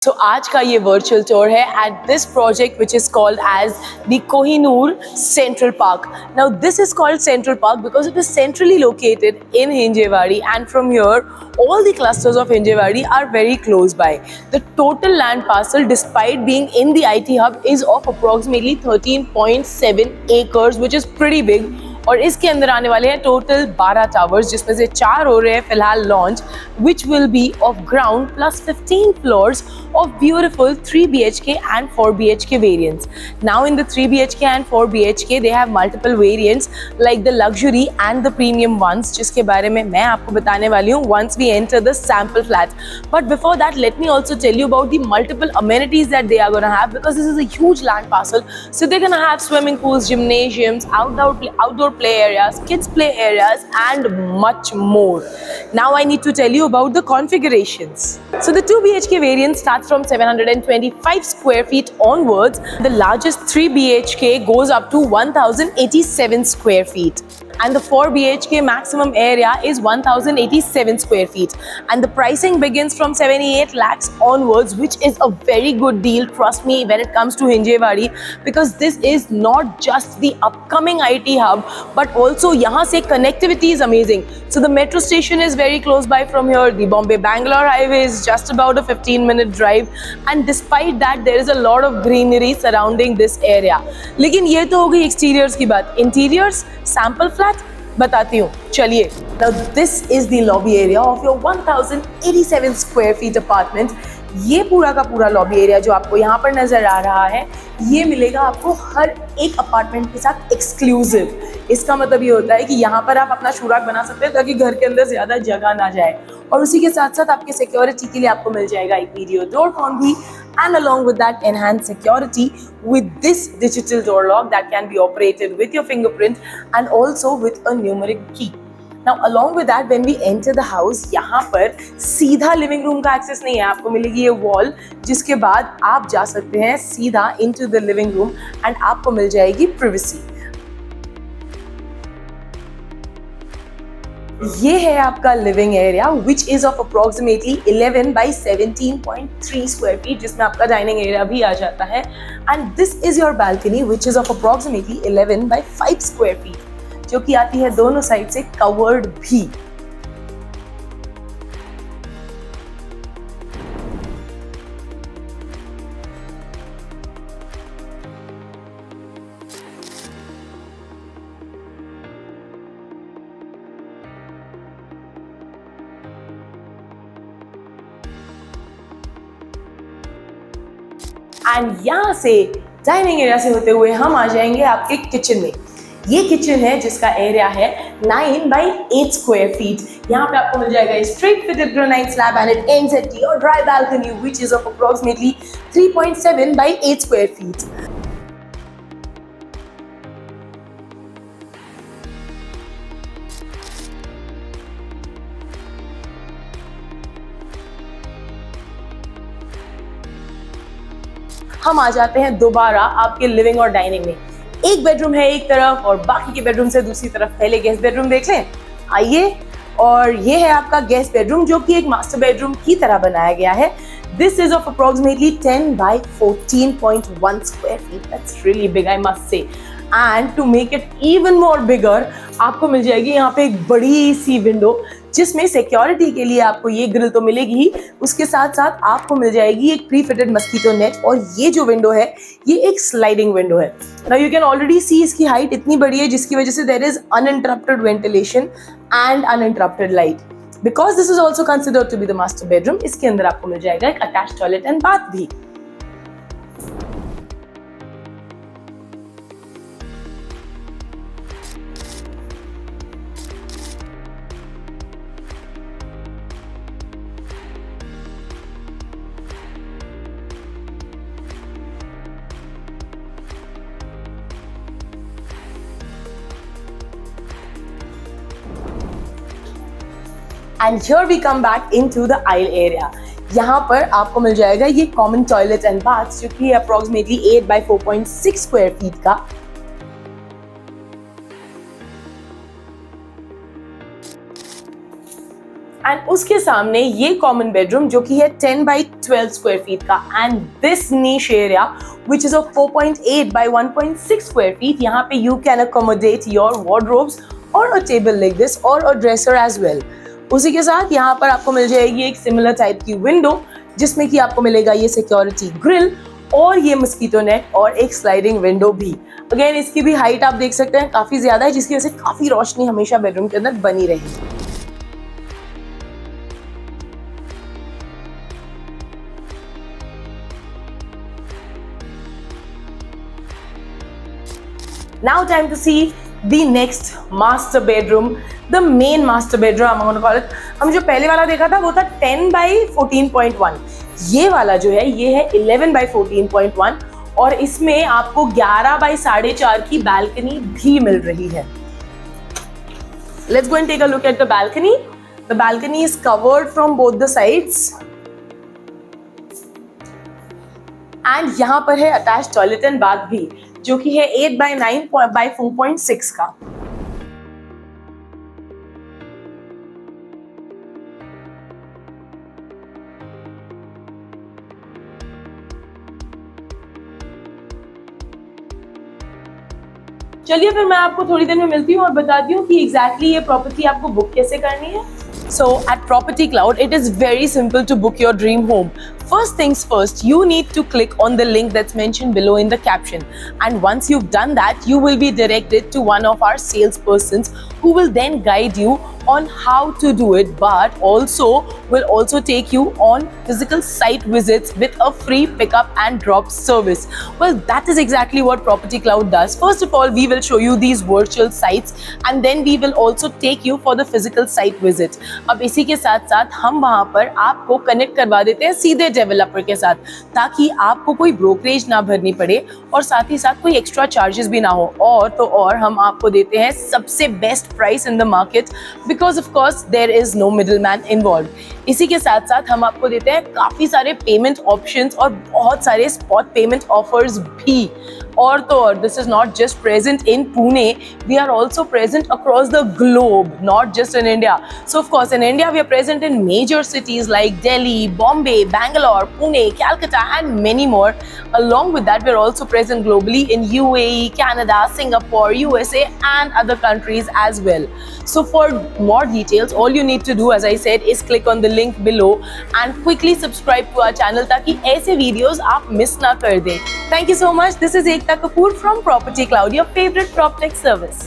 So आज का ये virtual tour है at this project which is called as the Kohinoor Central Park. Now this is called Central Park because it is centrally located in Hinjewadi, and from here all the clusters of Hinjewadi are very close by. The total land parcel, despite being in the IT hub, is of approximately 13.7 acres, which is pretty big. और इसके अंदर आने वाले हैं total 12 towers, जिसमें से 4 हो रहे हैं फिलहाल launch, which will be of ground plus 15 floors of beautiful 3 BHK and 4 BHK variants. Now in the 3 BHK and 4 BHK they have multiple variants like the luxury and the premium ones, जिसके बारे में मैं आपको बताने वाली हूँ once we enter the sample flat. But before that, let me also tell you about the multiple amenities that they are going to have, because this is a huge land parcel. So they're going to have swimming pools, gymnasiums, outdoor play areas, kids play areas, and much more. Now I need to tell you about the configurations. So the 2 BHK variant starts from 725 square feet onwards. The largest 3 BHK goes up to 1087 square feet. And the 4 BHK maximum area is 1087 square feet. And the pricing begins from 78 lakhs onwards, which is a very good deal, trust me, when it comes to Hinjewadi, because this is not just the upcoming IT hub, but also यहाँ से connectivity is amazing. So the metro station is very close by from here. The Bombay-Bangalore highway is just about a 15-minute drive. And despite that, there is a lot of greenery surrounding this area. लेकिन ये तो हो गई exteriors की बात. Interiors, sample flat, बताती हूँ, चलिए. Now this is the lobby area of your 1087 square feet apartment. ये पूरा का पूरा लॉबी एरिया जो आपको यहाँ पर नजर आ रहा है, ये मिलेगा आपको हर एक अपार्टमेंट के साथ एक्सक्लूसिव. इसका मतलब ये होता है कि यहाँ पर आप अपना सुराग बना सकते हैं ताकि घर के अंदर ज्यादा जगह ना जाए. और उसी के साथ साथ आपके सिक्योरिटी के लिए आपको मिल जाएगा एक वीडियो डोर फोन भी, and along with that enhanced security with this digital door lock that can be operated with your fingerprint and also with a numeric key. Now along with that, when we enter the house, यहाँ पर सीधा living room का access नहीं है, आपको मिलेगी ये wall, जिसके बाद आप जा सकते हैं सीधा into the living room and आपको मिल जाएगी privacy. ये है आपका living area which is of approximately 11 by 17.3 square feet, जिसमें आपका डाइनिंग एरिया भी आ जाता है. And this is your balcony which is of approximately 11 by 5 square feet, जो कि आती है दोनों साइड से कवर्ड भी. एंड यहाँ से डाइनिंग एरिया से होते हुए हम आ जाएंगे आपके किचन में. ये किचन है जिसका एरिया है 9 by 8 square feet. यहाँ पे आपको मिल जाएगा straight fitted granite slab and it ends at your dry balcony which is of approximately 3.7 by 8 square feet. हम आ जाते हैं दोबारा आपके लिविंग और डाइनिंग में. एक बेडरूम है एक तरफ और बाकी के बेडरूम से दूसरी तरफ. पहले गेस्ट बेडरूम देख लें, आइए. और ये है आपका गेस्ट बेडरूम जो कि एक मास्टर बेडरूम की तरह बनाया गया है. This is of approximately 10 by 14.1 square feet. That's really big, I must say. And to make it even more bigger, आपको मिल जाएगी यहाँ पे एक बड़ी सी विंडो, जिसमें सिक्योरिटी के लिए आपको ये ग्रिल तो मिलेगी ही, उसके साथ साथ आपको मिल जाएगी एक प्री फिटेड मस्कीटो नेट. और ये जो विंडो है ये एक स्लाइडिंग विंडो है. Now you can already see इसकी हाइट इतनी बड़ी है जिसकी वजह से there is uninterrupted ventilation and uninterrupted light. Because this is also considered to be the master bedroom, इसके अंदर आपको मिल जाएगा एक अटैच्ड टॉयलेट एंड बाथ भी. And here we come back into the aisle area. यहाँ पर आपको मिल जाएगा ये कॉमन टॉयलेट एंड बाथ जो कि अप्रोक्सीमेटली 8 by 4.6 स्क्वायर फीट का. एंड उसके सामने ये कॉमन बेडरूम जो कि है 10 by 12 स्क्वायर फीट का, and this niche area which is of 4.8 by 1.6 square feet. यहाँ पे you can accommodate your wardrobes or a table like this or a dresser as well. उसी के साथ यहाँ पर आपको मिल जाएगी एक सिमिलर टाइप की विंडो जिसमें कि आपको मिलेगा ये सिक्योरिटी ग्रिल और ये मस्कीटो नेट और एक स्लाइडिंग विंडो भी. अगेन इसकी भी हाइट आप देख सकते हैं काफी ज्यादा है, जिसकी वजह से काफी रोशनी हमेशा बेडरूम के अंदर बनी रहेगी. Now time to see the next master bedroom, the main master bedroom I'm going to call it. हम जो पहले वाला देखा था वो था 10 by 14.1. ये वाला जो है ये है 11 by 14.1 और इसमें आपको 11 by 4.5 की बालकनी भी मिल रही है. Let's go and take a look at the balcony. The balcony is covered from both the sides. And यहाँ पर है attached toilet and bath भी जो कि है 8 by 9 by 4.6 का. चलिए फिर मैं आपको थोड़ी देर में मिलती हूँ और बताती हूँ कि एग्जैक्टली ये प्रॉपर्टी आपको बुक कैसे करनी है. So at Property Cloud, it is very simple to book your dream home. First things first, you need to click on the link that's mentioned below in the caption. And once you've done that, you will be directed to one of our salespersons who will then guide you on how to do it, but will also take you on physical site visits with a free pickup and drop service. Well, that is exactly what Property Cloud does. First of all, we will show you these virtual sites and then we will also take you for the physical site visit. अब इसी के साथ साथ हम वहाँ पर आपको connect करवा देते हैं सीधे डेवलपर के साथ, ताकि आपको कोई ब्रोकरेज ना भरनी पड़े और साथ ही साथ कोई एक्स्ट्रा चार्जेस भी ना हो. और हम आपको देते हैं सबसे best price in the market, because of course there is no middleman involve. इसी के साथ साथ हम आपको देते हैं काफ़ी सारे पेमेंट ऑप्शंस और बहुत सारे स्पॉट पेमेंट ऑफर्स भी. और this is not just present in Pune, we are also present across the globe, not just in India. So of course in India, we are present in major cities like Delhi, Bombay, Bangalore, Pune, Calcutta and many more. Along with that, we are also present globally in UAE, Canada, Singapore, USA and other countries as well. So for more details, all you need to do, as I said, is click on the link below and quickly subscribe to our channel ताकि ऐसे videos आप miss ना कर दें. Thank you so much. This is Ekta Kapoor from Property Cloud, your favorite PropTech service.